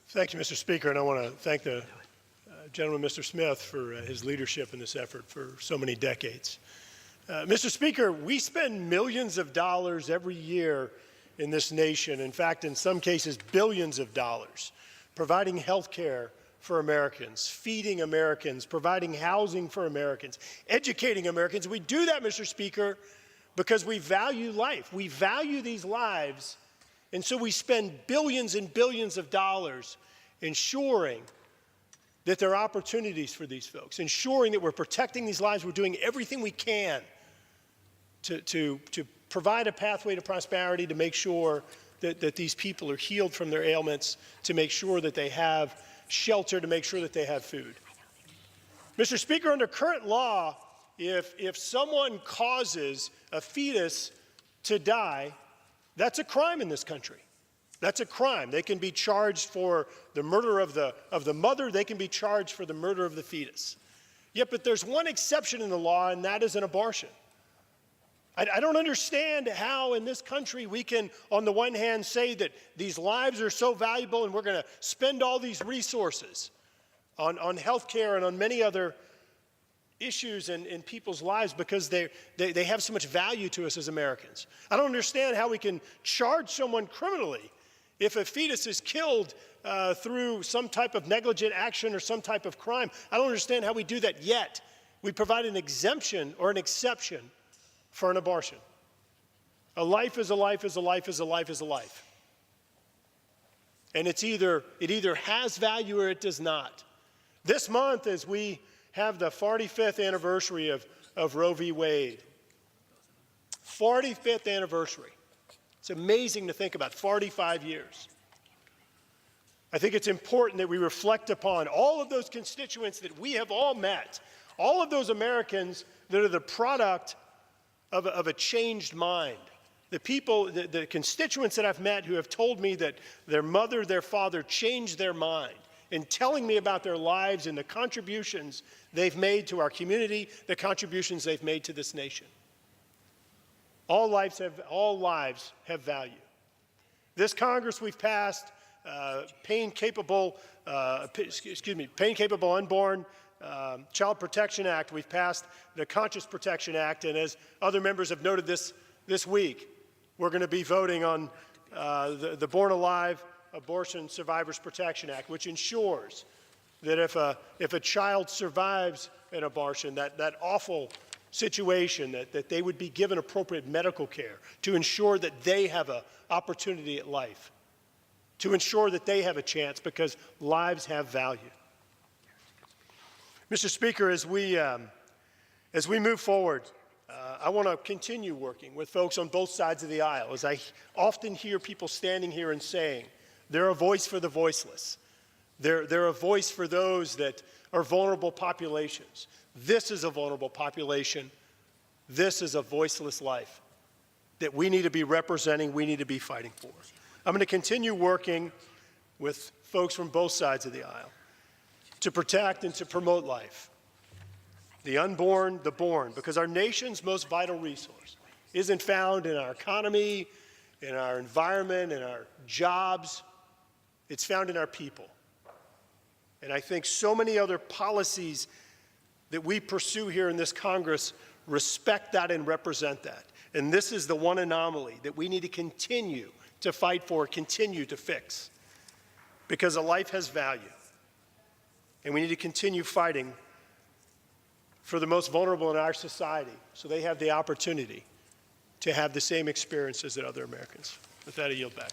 Thank you, Mr. Speaker, and I want to thank the gentleman, Mr. Smith, for his leadership in this effort for so many decades. Mr. Speaker, we spend millions of dollars every year in this nation, in fact, in some cases, billions of dollars, providing health care for Americans, feeding Americans, providing housing for Americans, educating Americans. We do that, Mr. Speaker, because we value life. We value these lives, and so we spend billions and billions of dollars ensuring that there are opportunities for these folks, ensuring that we're protecting these lives. We're doing everything we can to provide a pathway to prosperity, to make sure that these people are healed from their ailments, to make sure that they have shelter, to make sure that they have food. Mr. Speaker, under current law, if someone causes a fetus to die, that's a crime in this country. That's a crime. They can be charged for the murder of the mother. They can be charged for the murder of the fetus. Yet, but there's one exception in the law, and that is an abortion. I don't understand how in this country we can, on the one hand, say that these lives are so valuable and we're going to spend all these resources on health care and on many other issues in people's lives because they have so much value to us as Americans. I don't understand how we can charge someone criminally if a fetus is killed through some type of negligent action or some type of crime. I don't understand how we do that, yet we provide an exemption or an exception for an abortion. A life is a life is a life is a life is a life. And it either has value or it does not. This month, as we have the 45th anniversary of Roe v. Wade, 45th anniversary. It's amazing to think about, 45 years. I think it's important that we reflect upon all of those constituents that we have all met, all of those Americans that are the product of a changed mind. The people, the constituents that I've met who have told me that their mother, their father changed their mind in telling me about their lives and the contributions they've made to our community, the contributions they've made to this nation. All lives have value. This Congress, we've passed pain-capable unborn Child Protection Act. We've passed the Conscious Protection Act, and as other members have noted this week, we're going to be voting on the Born Alive Abortion Survivors Protection Act, which ensures that if a child survives an abortion, that awful situation, that they would be given appropriate medical care to ensure that they have an opportunity at life, to ensure that they have a chance, because lives have value. Mr. Speaker, as we move forward, I want to continue working with folks on both sides of the aisle, as I often hear people standing here and saying, they're a voice for the voiceless. They're a voice for those that are vulnerable populations. This is a vulnerable population. This is a voiceless life that we need to be representing, we need to be fighting for. I'm going to continue working with folks from both sides of the aisle to protect and to promote life, the unborn, the born, because our nation's most vital resource isn't found in our economy, in our environment, in our jobs. It's found in our people. And I think so many other policies that we pursue here in this Congress respect that and represent that. And this is the one anomaly that we need to continue to fight for, continue to fix, because a life has value. And we need to continue fighting for the most vulnerable in our society so they have the opportunity to have the same experiences that other Americans. With that, I yield back.